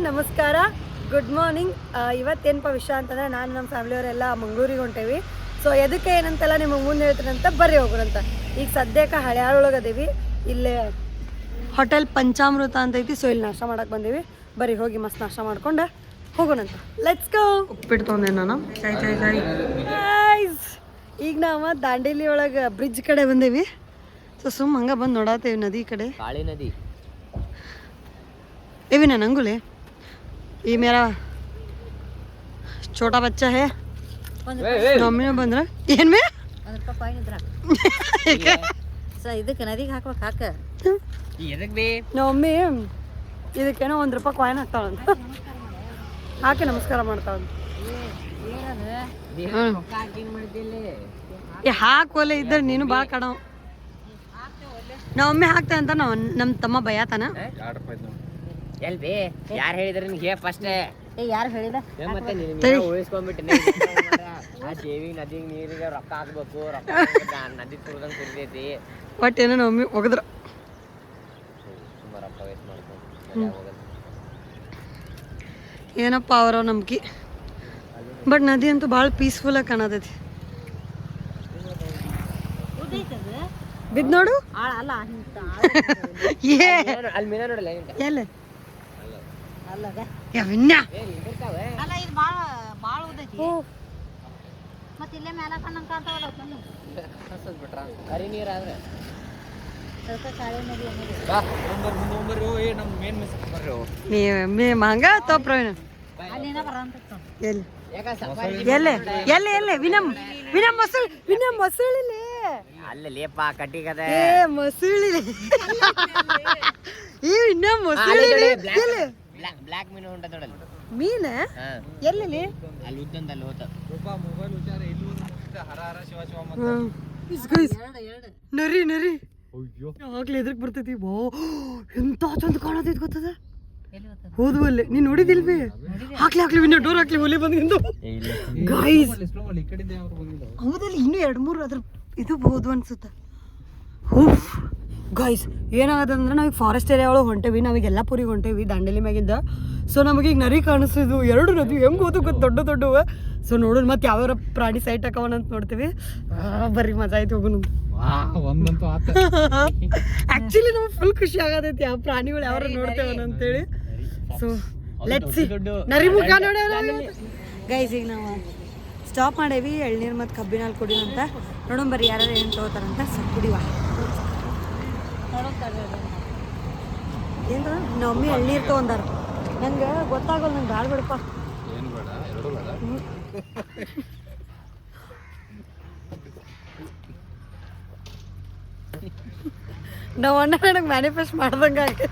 ನಮಸ್ಕಾರ, good morning. ಇವತ್ತೇನಪ್ಪ ವಿಷಯ ಅಂತಂದರೆ ನಾನು ನಮ್ಮ ಫ್ಯಾಮಿಲಿಯವರೆಲ್ಲ ಮಂಗಳೂರಿಗೆ ಹೊಂಟೇವಿ. ಸೊ ಎದಕ್ಕೆ ಏನಂತೆಲ್ಲ ನಿಮಗೆ ಮುಂದೆ ಹೇಳ್ತೀನಂತ ಬರ್ರಿ ಹೋಗೋಣಂತ. ಈಗ ಸದ್ಯಕ್ಕೆ ಹಳೆಯಾಳೊಳಗೆ ಅದೀವಿ. ಇಲ್ಲೇ ಹೋಟೆಲ್ ಪಂಚಾಮೃತ ಅಂತ ಐತಿ. ಸೊ ಇಲ್ಲಿ ನಾಷ್ಟ ಮಾಡಕ್ಕೆ ಬಂದೀವಿ. ಬರ್ರಿ ಹೋಗಿ ಮಸ್ತ್ ನಾಷ್ಟ ಮಾಡ್ಕೊಂಡು ಹೋಗೋಣಂತ. Let's go. ಉಪ್ಪಿಟ್ಟು ತೊಂದೆ ನಾನು. ಈಗ ನಾವು ದಾಂಡೇಲಿ ಒಳಗೆ ಬ್ರಿಡ್ಜ್ ಕಡೆ ಬಂದೇವಿ. ಸೊ ಸುಮ್ಮ ಹಂಗೆ ಬಂದು ನೋಡತ್ತೇವಿ ನದಿ ಕಡೆ. ಕಾಳಿ ನದಿ ये भी ना नंगुले, ये मेरा छोटा बच्चा है. मम्मी ने बंद रहा ಏನ್ ಮೇ ₹1 ಕಾಯಿನ್ ಇದ್ರ ಇದಕ್ಕೆ ನದಿಗೆ ಹಾಕ್ಬೇಕು. ಹಾಕ ಎದಕ್ಕೆ ಬೇ ಮಮ್ಮಿ ಇದಕ್ಕೇನೋ ₹1 ಕಾಯಿನ್ ಹಾಕ್ತಾಳಂತ. ಹಾಕಿ ನಮಸ್ಕಾರ ಮಾಡ್ತಾಳಂತ. ಹಾಕೋಲೆ ಇದ್ದರೆ ನೀನು ಭಾಳ ಕಡ. ಮಮ್ಮಿ ಹಾಕ್ತಾ ಅಂತ ನಮ್ಮ ತಮ್ಮ ಭಯತಾನ. ಎಲ್ ಬೇ ಯಾರು ಹೇಳಿದ್ರೆ ನಿನ್ಗೆ ಫಸ್ಟ್ ಯಾರು ಹೇಳಿದ ಮತ್ತೆ ಉಳಿಸ್ಕೊಂಡ್ಬಿಟ್ಟು ಆ ದೇವಿ ನದಿಗೆ ನೀರಿಗೆ ರೊಕ್ಕ ಹಾಕ್ಬೇಕು. ರೊಕ್ಕ ನದಿ ತುಳ್ದಂಗೆ ತುಳಿದೈತಿ. ಬಟ್ ಏನೋ ಮಮ್ಮಿ ಹೋಗಿದ್ರು ತುಂಬ ರೊಕ್ಕ ವೇಸ್ಟ್ ಮಾಡ್ಕೊಂಡು ಏನಪ್ಪ ಅವರ ನಂಬಿಕೆ. ಬಟ್ ನದಿ ಅಂತೂ ಭಾಳ ಪೀಸ್ಫುಲ್ಲಾಗಿ ಕಾಣತೈತಿ. ಬಿದ್ದು ನೋಡು. ಅಲ್ಲ ಅಲ್ಲಿ ಮೀನ ನೋಡಲ್ಲ ಎಲ್ಲ ಅಲ್ಲಗ ಅಲ್ಲ ಇದು ಭಾಳ ಉದೈತಿ. ಮತ್ತೆ ಇಲ್ಲೇ ಮೇಲ ಕಣ್ಣಂಗೆ ಕಾಣ್ತಾವಲ್ಲ ಕಲ್ಲು. ಬಿಟ್ರ ಕರಿ ನೀರಾದ್ರೆ ಕಾಳಿ ನದಿ ಹಂಗ ಪ್ರವೀಣ ಅಲ್ಲಿನ ಬರಂತ ಎಲ್ಲಿ ವಿನಮ್ ಮಸೂಳಿಲಿ ಅಲ್ಲಿ ಲೇಪ ಕಟ್ಟಿಗದ ಮಸೂಳಿ ಇನ್ನ ಮಸೂಳಿ ಬ್ಲಾಕ್ ಮೀನು ಉಂಟ ನೋಡಲ್ಲ ಮೀನ ಎಲ್ಲಿ ಅಲ್ಲಿ ಉದ್ದಂದಲ್ಲಿ ಹೋತ ನರಿ ಆಗ್ಲೇ ಎದ್ರಕ್ ಬರ್ತೈತಿ. ಬಾ ಎಂತ ಚಂದ ಕಾಣತೈತಿ ಗೊತ್ತದ. ಹೋದ್ವಲ್ಲೇ ನೀನ್ ನೋಡಿದಿಲ್ವೇ? ಹಾಕ್ಲಿ ವಿನ್ನ ಡೋರ್ ಹಾಕ್ಲಿ ಒಲೆ ಬಂದು ಗೈಸ್. ಹೌದಲ್ಲಿ ಇನ್ನೂ 2-3 ಅದ್ರ ಇದು ಬಹುದು ಅನ್ಸುತ್ತೆ. ಗೈಸ್ ಏನಾಗದಂದ್ರೆ ನಾವೀಗ ಫಾರೆಸ್ಟ್ ಏರಿಯಾ ಒಳಗೆ ಹೊಂಟೇವಿ. ನಾವೀಗ ಎಲ್ಲಾಪುರಿಗೆ ಹೊಂಟೇವಿ ದಾಂಡೇಲಿ ಮ್ಯಾಗಿಂದ. ಸೊ ನಮಗೀಗ ನರಿ ಕಾಣಿಸ್ತಿದ್ವು. 2 ನದಿ ಹೆಂಗೆ ಹೋದು ಗೊತ್ತು, ದೊಡ್ಡವು. ಸೊ ನೋಡೋಣ ಮತ್ತೆ ಯಾವ್ಯಾವ ಪ್ರಾಣಿ ಸೈಟ್ ಹಾಕವನ ಅಂತ ನೋಡ್ತೀವಿ. ಬರ್ರಿ ಮಜಾ ಆಯ್ತು ಹೋಗೋಣ. ಆಕ್ಚುಲಿ ನಮ್ಗೆ ಫುಲ್ ಖುಷಿ ಆಗತೈತಿ ಆ ಪ್ರಾಣಿಗಳು ಯಾವ್ರ ನೋಡ್ತೇವನ ಅಂತೇಳಿ. ಸೊ ಲೆಟ್ಸ್ ನರಿ ಮುಖ ನೋಡಿ ಗೈಸ್. ಈಗ ನಾವು ಸ್ಟಾಪ್ ಮಾಡೇವಿ. ಎಳ್ನೀರು ಮತ್ತು ಕಬ್ಬಿನ ಹಾಲು ಕುಡಿಯೋಣ ಅಂತ. ನೋಡೋಣ ಬರ್ರಿ ಯಾರು ಏನು ತಗೋತಾರಂತ. ಸೊ ಕುಡಿವಾ. ಏನು ನಮ್ಮಿ ಎಳ್ನೀರು ತೊಗೊಂಡಾರ. ನಂಗೆ ಗೊತ್ತಾಗಲ್ಲ, ನಂಗೆ ಭಾಳ ಬಿಡಪ್ಪ. ನಾವು ಅಣ್ಣ ನನಗೆ ಮ್ಯಾನಿಫೆಸ್ಟ್ ಮಾಡ್ದಂಗೆ ಆಗೈತಿ.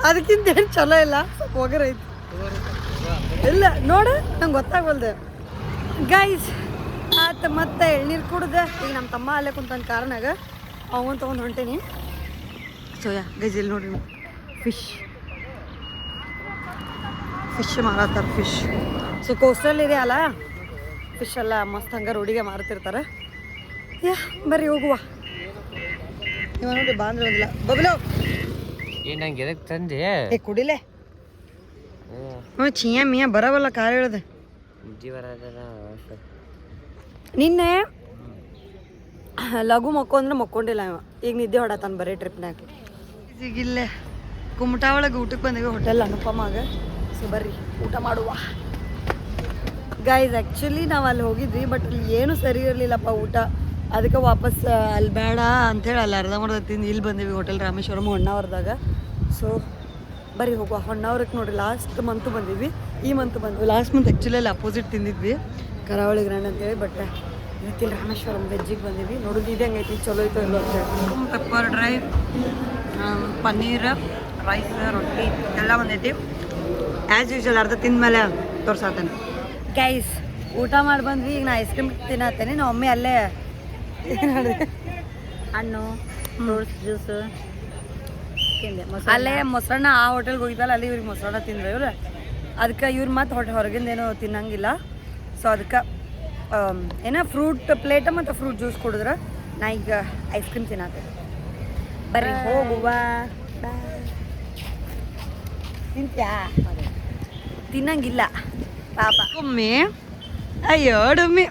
ಅದಕ್ಕಿಂತ ಏನು ಚಲೋ ಇಲ್ಲ, ಸ್ವಲ್ಪ ಹೋಗರೈತಿ. ಇಲ್ಲ ನೋಡು ನಂಗೆ ಗೊತ್ತಾಗಲ್ದೆ ಗೈಸ್. ಆತ ಮತ್ತೆ ಎಳ್ನೀರು ಕುಡ್ದೆ. ಈಗ ನಮ್ಮ ತಮ್ಮ ಅಲ್ಲೇ ಕುಂತಾನ ಕಾರಣಾಗ ಅವನ್ ತೊಗೊಂಡು ಹೊಂಟೇನಿ. ಸೋಯಾ ಗೈಸ್ ಇಲ್ಲಿ ನೋಡ್ರಿ ಫಿಶ್ ಮಾರತ್ತಾರ. ಫಿಶ್ ಸೊ ಕೋಸ್ಟಲ್ ಇದೆಯಲ್ಲ, ಫಿಶ್ ಎಲ್ಲ ಮಸ್ತ್ ಹಂಗೆ ರೋಡಿಗೆ ಮಾರ್ತಿರ್ತಾರೆ. ಬರ್ರಿ ಹೋಗುವ. ಇವ ನೋಡ್ರಿ ಬಾಂದ್ರೆ ಬಂದಿಲ್ಲ. ಬಬ್ಲು ನಂಗೆ ಎದಕ್ಕೆ ತಂದೆ ಕುಡಿಲೆ. ಚಿಯಾ ಮಿಯಾ ಬರವಲ್ಲ ಕಾರ್ ಹೇಳ್ದೆ. ನಿನ್ನೆ ಲಘು ಮಕ್ಕೊಂದ್ರೆ ಮಕ್ಕೊಂಡಿಲ್ಲ ಇವ. ಈಗ ನಿದ್ದೆ ಹೊಡತಾನ ಬರೀ ಟ್ರಿಪ್ನಾಗ. ಈಗ ಇಲ್ಲೇ ಕುಮಟಾ ಒಳಗೆ ಊಟಕ್ಕೆ ಬಂದೀವಿ, ಹೋಟೆಲ್ ಅನುಪಮಾಗ. ಸೊ ಬರ್ರಿ ಊಟ ಮಾಡುವ ಗೈಸ್. ಆ್ಯಕ್ಚುಲಿ ನಾವು ಅಲ್ಲಿ ಹೋಗಿದ್ವಿ, ಬಟ್ ಅಲ್ಲಿ ಏನೂ ಸರಿ ಇರಲಿಲ್ಲಪ್ಪ ಊಟ. ಅದಕ್ಕೆ ವಾಪಸ್ ಅಲ್ಲಿ ಬೇಡ ಅಂಥೇಳಿ ಅಲ್ಲಿ ಅರ್ಧಂಬರ್ಧ ತಿಂದು ಇಲ್ಲಿ ಬಂದೀವಿ ಹೋಟೆಲ್ ರಾಮೇಶ್ವರಂ ಹೊನ್ನಾವರದಾಗ. ಸೊ ಬರ್ರಿ ಹೋಗುವ. ಹೊನ್ನಾವರಕ್ಕೆ ನೋಡಿರಿ ಲಾಸ್ಟ್ ಮಂತು ಬಂದಿದ್ವಿ, ಈ ಮಂತು ಬಂದ್ವಿ. ಲಾಸ್ಟ್ ಮಂತ್ ಆ್ಯಕ್ಚುಲಿ ಅಲ್ಲಿ ಅಪೋಸಿಟ್ ತಿಂದಿದ್ವಿ, ಕರಾವಳಿ ಗ್ರ್ಯಾಂಡ್ ಅಂತೇಳಿ. ಬಟ್ ಇವತ್ತಿಲ್ಲಿ ರಾಮೇಶ್ವರಂ ವೆಜ್ಜಿಗೆ ಬಂದೀವಿ. ನೋಡೋದು ಇದು ಹೆಂಗೈತಿ, ಚಲೋ ಐತೋ ಇಲ್ಲೋ ಅಂತೇಳಿ. ಪೆಪ್ಪರ್ ಡ್ರೈ, ಪನ್ನೀರ್, ರೈಸ್, ರೊಟ್ಟಿ ಎಲ್ಲ ಬಂದೈತಿ. ಆ್ಯಸ್ ಯೂಶಲ್ ಅರ್ಧ ತಿಂದಮೇಲೆ ತೋರ್ಸಾತೇನೆ ಗೈಸ್. ಊಟ ಮಾಡಿ ಬಂದ್ವಿ. ಈಗ ನಾ ಐಸ್ ಕ್ರೀಮ್ ತಿನ್ನತ್ತೇನೆ. ನಮ್ಮ ಮಮ್ಮಿ ಅಲ್ಲೇ ಹಣ್ಣು, ಫ್ರೂಟ್ಸ್ ಜ್ಯೂಸು ತಿಂದೆ. ಅಲ್ಲೇ ಮೊಸರನ್ನ ಆ ಹೋಟೆಲ್ಗೆ ಹೋಗಿದ್ದಲ್ಲ, ಅಲ್ಲಿ ಇವ್ರಿಗೆ ಮೊಸರನ್ನ ತಿಂದ್ರೆ ಇವ್ರು. ಅದಕ್ಕೆ ಇವ್ರು ಮತ್ತು ಹೊರಗಿಂದೇನು ತಿನ್ನಂಗಿಲ್ಲ. ಸೊ ಅದಕ್ಕೆ ಏನೋ ಫ್ರೂಟ್ ಪ್ಲೇಟ್ ಮತ್ತು ಫ್ರೂಟ್ ಜ್ಯೂಸ್ ಕುಡಿದ್ರೆ ನಾ ಈಗ ಐಸ್ ಕ್ರೀಮ್ ತಿನ್ನತ್ತೆ. ಬರ್ರಿ ಹೋಗುವ. ತಿಂತ್ಯಾ ತಿನ್ನಂಗಿಲ್ಲ ಪಾಪ. ಒಮ್ಮೆ ಅಯ್ಯೋ ಡುಮ್ಮಿ,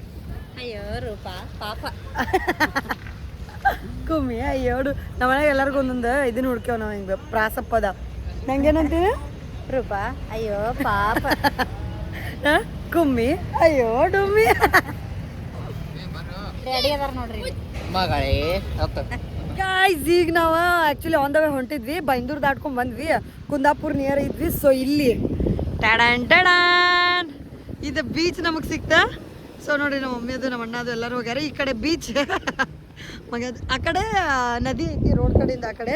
ಅಯ್ಯೋ ರೂಪ ಪಾಪ. ಕುಮ್ಮಿ ಅಯ್ಯೋಡು. ನಮ್ಮನೆಗೆ ಎಲ್ಲರಿಗೂ ಒಂದೊಂದು ಇದನ್ನ ಹುಡ್ಕೇವ್ ನಾವು ಹಿಂಗೆ ಪ್ರಾಸಪ್ಪದ. ನಂಗೇನಂತೀವಿ? ರೂಪ ಅಯ್ಯೋ ಪಾಪ. ಕುಮ್ಮಿ ಅಯ್ಯೋ ಡುಮ್ಮಿ. ಡ್ಯಾಡಿ ಅದಾರ ನೋಡ್ರಿ. ಮಗಳೇ ಗಾಯ್ಸ್, ಈಗ ನಾವು ಆ್ಯಕ್ಚುಲಿ ಆನ್ ದ ವೇ ಹೊಂಟಿದ್ವಿ, ಬೈಂದೂರು ದಾಟ್ಕೊಂಡ್ ಬಂದ್ವಿ, ಕುಂದಾಪುರ ನಿಯರ್ ಇದ್ವಿ. ಸೊ ಇಲ್ಲಿ ಟಡಾನ್ ಟಡಾನ್ ಇದು ಬೀಚ್ ನಮಗೆ ಸಿಕ್ತಾ. ಸೊ ನೋಡಿ ನಮ್ಮ ಮಮ್ಮಿ ಅದು ನಮ್ಮ ಅಣ್ಣ ಅದು ಎಲ್ಲರೂ ಹೋಗ್ಯಾರ. ಈ ಕಡೆ ಬೀಚ್ ಮಗ ಆ ಕಡೆ ನದಿ ಐತಿ ರೋಡ್ ಕಡೆಯಿಂದ ಆ ಕಡೆ.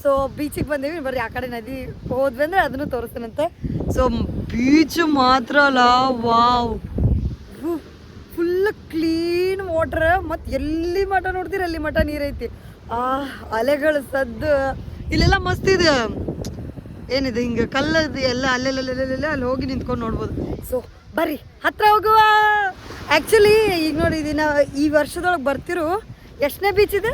ಸೊ ಬೀಚಿಗೆ ಬಂದೇವಿ, ಬರ್ರಿ ಆ ಕಡೆ ನದಿ ಹೋದ್ವಿ ಅಂದ್ರೆ ಅದನ್ನು ತೋರಿಸ್ತೇನಂತೆ. ಸೊ ಬೀಚ್ ಮಾತ್ರ ಅಲ್ಲ, ವಾವ್, ಫುಲ್ ಕ್ಲೀನ್ ವಾಟರ್. ಮತ್ತು ಎಲ್ಲಿ ಮಠ ನೋಡ್ತೀರಿ ಅಲ್ಲಿ ಮಠ ನೀರೈತಿ. ಆ ಅಲೆಗಳ ಸದ್ದು ಇಲ್ಲೆಲ್ಲ ಮಸ್ತ್ ಇದೆ. ಏನಿದೆ ಹಿಂಗೆ ಕಲ್ಲದು ಎಲ್ಲ ಅಲ್ಲೆಲ್ಲ ಅಲ್ಲಿ ಹೋಗಿ ನಿಂತ್ಕೊಂಡು ನೋಡ್ಬೋದು. ಸೊ ಬರ್ರಿ ಹತ್ರ ಹೋಗುವ. ಆ್ಯಕ್ಚುಲಿ ಈಗ ನೋಡಿ ಈ ವರ್ಷದೊಳಗೆ ಬರ್ತಿರೋ ಎಷ್ಟನೇ ಬೀಚ್ ಇದೆ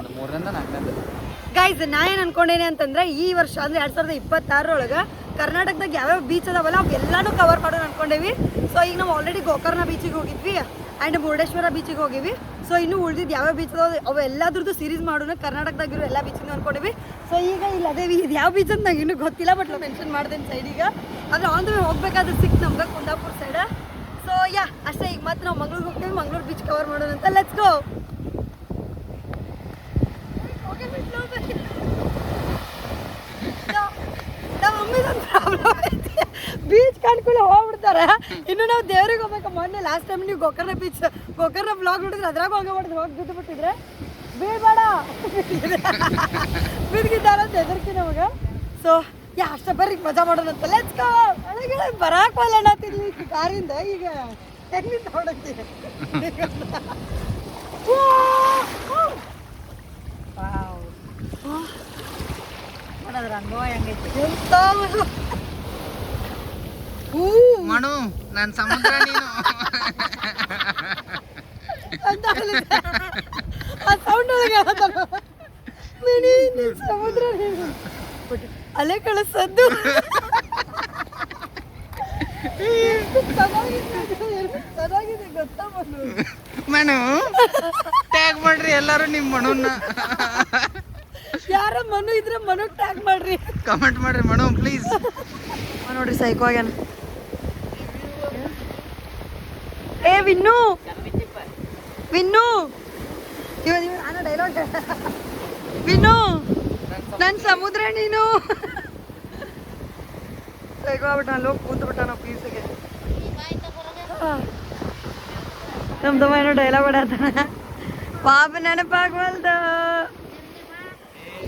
ಗೈಸ್? ನಾ ಏನು ಅನ್ಕೊಂಡೇನೆ ಅಂತಂದ್ರೆ ಈ ವರ್ಷ ಅಂದರೆ 2026 ಕರ್ನಾಟಕದಾಗ ಯಾವ್ಯಾವ ಬೀಚ್ ಅದಾವಲ್ಲ ಅವೆಲ್ಲಾನು ಕವರ್ ಮಾಡೋಣ ಅನ್ಕೊಂಡೇವಿ. ಸೊ ಈಗ ನಾವು ಆಲ್ರೆಡಿ ಗೋಕರ್ಣ ಬೀಚಿಗೆ ಹೋಗಿದ್ವಿ ಆ್ಯಂಡ್ ಮುರುಡೇಶ್ವರ ಬೀಚಿಗೆ ಹೋಗಿವಿ. ಸೊ ಇನ್ನೂ ಉಳಿದಿದ್ದು ಯಾವ್ಯಾವ ಬೀಚ್ ಅದಾವ ಅವೆಲ್ಲದ್ರದ್ದು ಸೀರೀಸ್ ಮಾಡೋಣ, ಕರ್ನಾಟಕದಾಗಿರೋ ಎಲ್ಲ ಬೀಚಿಗೆ ಅನ್ಕೊಂಡಿವಿ. ಸೊ ಈಗ ಇಲ್ಲಿ ಅದೇ ಇದು ಯಾವ ಬೀಚ್ ಅಂತ ನಂಗೆ ಇನ್ನೂ ಗೊತ್ತಿಲ್ಲ, ಬಟ್ ನಾವು ಮೆನ್ಷನ್ ಮಾಡ್ದೇನೆ ಸೈಡಿಗೆ. ಅಂದರೆ ಆನ್ ದ ವೇ ಹೋಗ್ಬೇಕಾದ್ರೆ ಸಿಕ್ತು ನಮ್ಗೆ ಕುಂದಾಪುರ ಸೈಡ್. ಸೊ ಅಷ್ಟೇ. ಈಗ ಮತ್ತೆ ನಾವು ಮಂಗ್ಳೂರಿಗೆ ಹೋಗ್ತೀವಿ, ಮಂಗ್ಳೂರು ಬೀಚ್ ಕವರ್ ಮಾಡೋಣ ಅಂತ. Let's go. ಬೀಚ್ ಕಾಣ್ಕೊಳ್ಳಿ ಹೋಗ್ಬಿಡ್ತಾರೆ. ಇನ್ನು ನಾವು ದೇವ್ರಿಗೆ ಹೋಗ್ಬೇಕು. ಮೊನ್ನೆ ಲಾಸ್ಟ್ ಟೈಮ್ ನೀವು ಗೋಕರ್ಣ ಬ್ಲಾಗ್ ನೋಡಿದ್ರೆ ಅದ್ರಾಗ ಹೋಗ್ಬಿಟ್ಟಿದ್ರೆ ಹೋಗಿ ಬಿದ್ದು ಬಿಟ್ಟಿದ್ರೆ ಬೀಳ್ಬೇಡ ಬಿದ್ದಿದ್ದಾರ ಅಂತ ಹೆದರ್ಕಿ ನಮಗೆ. ಸೊ ಅಷ್ಟೇ ಬರ್ರಿ ಮಜಾ ಮಾಡೋಣ ಅಂತ. Let's go. ಒಳಗಡೆ ಬರಾಕ್ ಅಣ್ಣ ತಿರ್ಲಿ ಕಾರಿಂದ. ಈಗ ಹೆಂಗೆ ತಗೊಂಡಂತೀವಿ ನೋಡೋದ್ರ ಅನುಭವ ಹೆಂಗೈತಿ ಎಂತ ಮನು ನಾನು ಸಮುದ್ರ ನೀನು ಆ ಸೌಂಡ್ ಒಳಗೆ ಸಮುದ್ರ ಅಲೆ ಕಳಿಸದ್ದು ಚೆನ್ನಾಗಿದೆ ಗೊತ್ತಾ ಮನು? ಮನು ಟ್ಯಾಗ್ ಮಾಡ್ರಿ ಎಲ್ಲರೂ ನಿಮ್ಮ ಮನುನ. ಯಾರ ಮನು ಇದ್ರೆ ಮನು ಟ್ಯಾಗ್ ಮಾಡ್ರಿ, ಕಮೆಂಟ್ ಮಾಡ್ರಿ ಮನು ಪ್ಲೀಸ್. ನೋಡ್ರಿ ಸೈಕೋ ಆಗ್ಯಾನ. ಏ ವಿನ್ನು ನಾನು ಡೈಲಾಗ್ ವಿನ್ನು ನನ್ನ ಸಮುದ್ರ ನೀನು ಸೈಕೋ ಆಗ್ಬಿಟ್ಟ. ಅಲ್ಲಿ ಹೋಗಿ ಕೂತ್ಬಿಟ್ಟ ನಾವು ಪೀಸಿಗೆ. ನಮ್ದಮ್ಮ ಏನೋ ಡೈಲಾಗ್ ಹೊಡತಾನ, ಪಾಪ ನೆನಪಾಗ್ವಲ್ದ.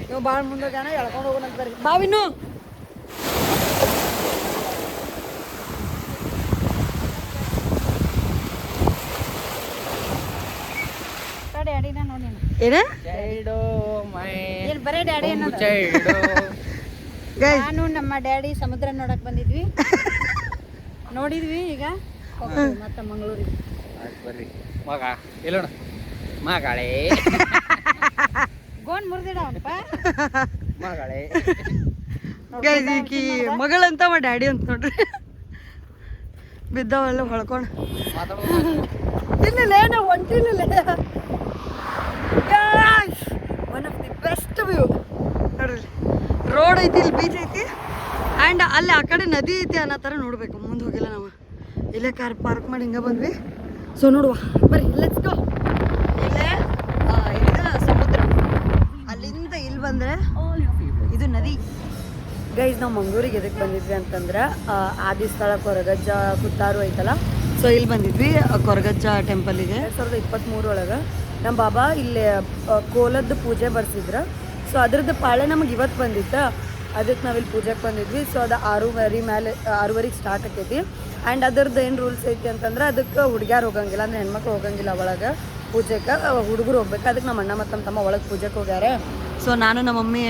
ನೀವು ಭಾಳ ಮುಂದೋಗ್ಯಾನ ಎಳ್ಕೊಂಡು ಹೋಗೋಣ ಅಂತ ಬರ್ರಿ. ಬಾವಿನ್ನು ಡ್ಯಾಡಿನ ನೋಡಿ ಏನ ಏನು ಬರೇ ಡ್ಯಾಡಿ ಅನ್ನೋದು. ನಾನು ನಮ್ಮ ಡ್ಯಾಡಿ ಸಮುದ್ರ ನೋಡಕ್ ಬಂದಿದ್ವಿ, ನೋಡಿದ್ವಿ. ಈಗ ಮತ್ತೆ ಮಂಗಳೂರಿಗೆ ಬರ್ರಿ ಮಗ ಎಲ್ಲೋಣ ಮಗಳೇ ಗೋನ್ ಮುರಿದಿಡ ಅವನಪ್ಪ ಮಗಳೇ. ಈಕಿ ಮಗಳಂತ ಅವ ಡ್ಯಾಡಿ ಅಂತ ನೋಡ್ರಿ. ಬಿದ್ದವೆಲ್ಲ ಹೊಳ್ಕೊಂಡು ಇಲ್ಲ ನಾವು ಹೊಂಟಿಲ್ಲ. One of the best view ನೋಡ್ರಿ. ರೋಡ್ ಐತಿ, ಇಲ್ಲಿ ಬೀಚ್ ಐತಿ ಆ್ಯಂಡ್ ಅಲ್ಲಿ ಆ ಕಡೆ ನದಿ ಐತಿ ಅನ್ನೋ ಥರ ನೋಡ್ಬೇಕು. ಮುಂದೆ ಹೋಗಿಲ್ಲ ನಾವು, ಇಲ್ಲೇ ಕಾರ್ ಪಾರ್ಕ್ ಮಾಡಿ ಹಿಂಗೆ ಬಂದ್ವಿ. ಸೊ ನೋಡುವ ಬರ್ರಿ ಲೆಟ್ಸ್ ಗೋ. ಇಲ್ಲೇ ಇದು ಸಮುದ್ರ, ಅಲ್ಲಿಂದ ಇಲ್ಲಿ ಬಂದರೆ ಇದು ನದಿ. ಗೈಸ್ ನಾವು ಮಂಗಳೂರಿಗೆ ಎದಕ್ಕೆ ಬಂದಿದ್ವಿ ಅಂತಂದ್ರೆ ಆದಿಸ್ಥಳ ಕೊರಗಜ್ಜ ಕುತ್ತಾರು ಐತಲ್ಲ, ಸೊ ಇಲ್ಲಿ ಬಂದಿದ್ವಿ ಕೊರಗಜ್ಜ ಟೆಂಪಲಿಗೆ. 2023 ಒಳಗೆ ನಮ್ಮ ಬಾಬಾ ಇಲ್ಲಿ ಕೋಲದ್ದು ಪೂಜೆ ಬರ್ಸಿದ್ರು. ಸೊ ಅದ್ರದ್ದು ಪಾಳೆ ನಮಗೆ ಇವತ್ತು ಬಂದಿತ್ತು, ಅದಕ್ಕೆ ನಾವಿಲ್ಲಿ ಪೂಜೆಗೆ ಬಂದಿದ್ವಿ. ಸೊ ಅದು 6:30 ಸ್ಟಾರ್ಟ್ ಆಕೈತಿ. ಆ್ಯಂಡ್ ಅದ್ರದ್ದು ಏನು ರೂಲ್ಸ್ ಐತಿ ಅಂತಂದ್ರೆ ಅದಕ್ಕೆ ಹುಡುಗ್ಯಾರು ಹೋಗಂಗಿಲ್ಲ, ಅಂದರೆ ಹೆಣ್ಮಕ್ಳು ಹೋಗಂಗಿಲ್ಲ ಒಳಗೆ ಪೂಜೆಗೆ, ಹುಡುಗರು ಹೋಗ್ಬೇಕು. ಅದಕ್ಕೆ ನಮ್ಮ ಅಣ್ಣ ಮತ್ತು ನಮ್ಮ ತಮ್ಮ ಒಳಗೆ ಪೂಜೆಗೆ ಹೋಗ್ಯಾರೆ. ಸೊ ನಾನು ನಮ್ಮ ಮಮ್ಮಿ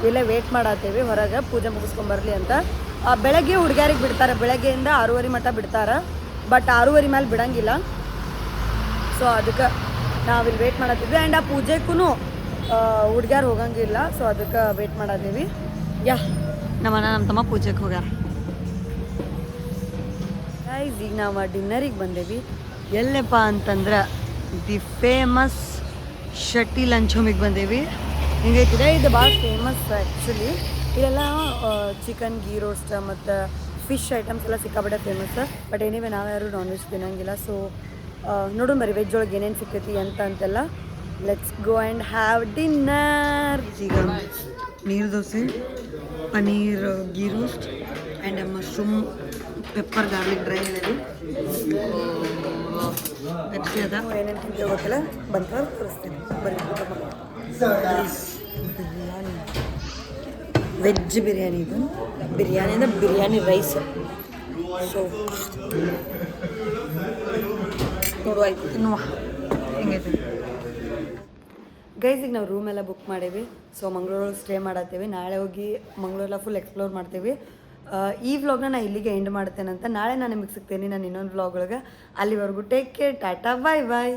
ಇಲ್ಲೇ ವೇಟ್ ಮಾಡತ್ತೀವಿ ಹೊರಗೆ ಪೂಜೆ ಮುಗಿಸ್ಕೊಂಬರ್ಲಿ ಅಂತ. ಬೆಳಗ್ಗೆ ಹುಡುಗ್ಯಾರಿಗೆ ಬಿಡ್ತಾರೆ, ಬೆಳಗ್ಗೆಯಿಂದ 6:30 ಮಟ್ಟ ಬಿಡ್ತಾರೆ, ಬಟ್ 6:30 ಮೇಲೆ ಬಿಡಂಗಿಲ್ಲ. ಸೊ ಅದಕ್ಕೆ ನಾವಿಲ್ಲಿ ವೇಟ್ ಮಾಡತ್ತೀವಿ. ಆ್ಯಂಡ್ ಆ ಪೂಜೆಗೂ ಹುಡುಗ್ಯಾರು ಹೋಗಂಗಿಲ್ಲ, ಸೊ ಅದಕ್ಕೆ ವೇಟ್ ಮಾಡತ್ತೀವಿ. ನಮ್ಮ ಅಣ್ಣ ನಮ್ಮ ತಮ್ಮ ಪೂಜೆಗೆ ಹೋಗ್ಯಾರ. ಗೈಸ್ ಈಗ ನಾವು ಡಿನ್ನರಿಗೆ ಬಂದೇವಿ ಎಲ್ಲಪ್ಪ ಅಂತಂದ್ರೆ ದಿ ಫೇಮಸ್ ಶೆಟ್ಟಿ ಲಂಚ್ ಹೋಮಿಗೆ ಬಂದೇವಿ. ಹಿಂಗೈತಿದೆ, ಇದು ಭಾಳ ಫೇಮಸ್ ಆ್ಯಕ್ಚುಲಿ. ಇಲ್ಲೆಲ್ಲ ಚಿಕನ್ ಗೀ ರೋಸ್ಟ್ ಮತ್ತು ಫಿಶ್ ಐಟಮ್ಸ್ ಎಲ್ಲ ಸಿಕ್ಕಾಪಟ್ಟೆ ಫೇಮಸ್. ಬಟ್ ಏನಿವೆ ನಾವು ಯಾರು ನಾನ್ ವೆಜ್ ತಿನ್ನಂಗಿಲ್ಲ. ಸೊ ನೋಡೋಣ ಬರ್ರಿ ವೆಜ್ ಒಳಗೆ ಏನೇನು ಸಿಕ್ಕೈತಿ ಅಂತೆಲ್ಲ. Let's go and have dinner. ಈಗ ನೀರು dosa, paneer ghee roast and mushroom pepper garlic dry ಇದೆ. ಪೆಪ್ಸಿ ಅದ, ಏನೇನು ತಿಂತೀವಿ ಗೊತ್ತಿಲ್ಲ, ಬಂತ ತೋರಿಸ್ತೀನಿ ಬರೀ. ಬಿರಿಯಾನಿ, ವೆಜ್ ಬಿರಿಯಾನಿ. ಇದು ಬಿರಿಯಾನಿ ಅಂದರೆ ಬಿರಿಯಾನಿ ರೈಸ್. ಸೊ ನೋಡುವ ಆಯ್ತು ತಿನ್ನುವ ಹೆಂಗೈತೆ. ಗೈಸ್ ಈಗ ನಾವು ರೂಮ್ ಎಲ್ಲ ಬುಕ್ ಮಾಡೀವಿ. ಸೊ ಮಂಗಳೂರಲ್ಲಿ ಸ್ಟೇ ಮಾಡತ್ತೀವಿ. ನಾಳೆ ಹೋಗಿ ಮಂಗಳೂರೆಲ್ಲ ಫುಲ್ ಎಕ್ಸ್ಪ್ಲೋರ್ ಮಾಡ್ತೀವಿ. ಈ ವ್ಲಾಗ್ನ ನಾನು ಇಲ್ಲಿಗೆ ಎಂಡ್ ಮಾಡ್ತೇನೆ ಅಂತ. ನಾಳೆ ನಾನು ನಿಮಗೆ ಸಿಗ್ತೇನೆ ನಾನು ಇನ್ನೊಂದು ವ್ಲಾಗ್ ಒಳಗೆ. ಅಲ್ಲಿವರೆಗೂ ಟೇಕ್ ಕೇರ್, ಟಾಟಾ, ಬಾಯ್ ಬಾಯ್.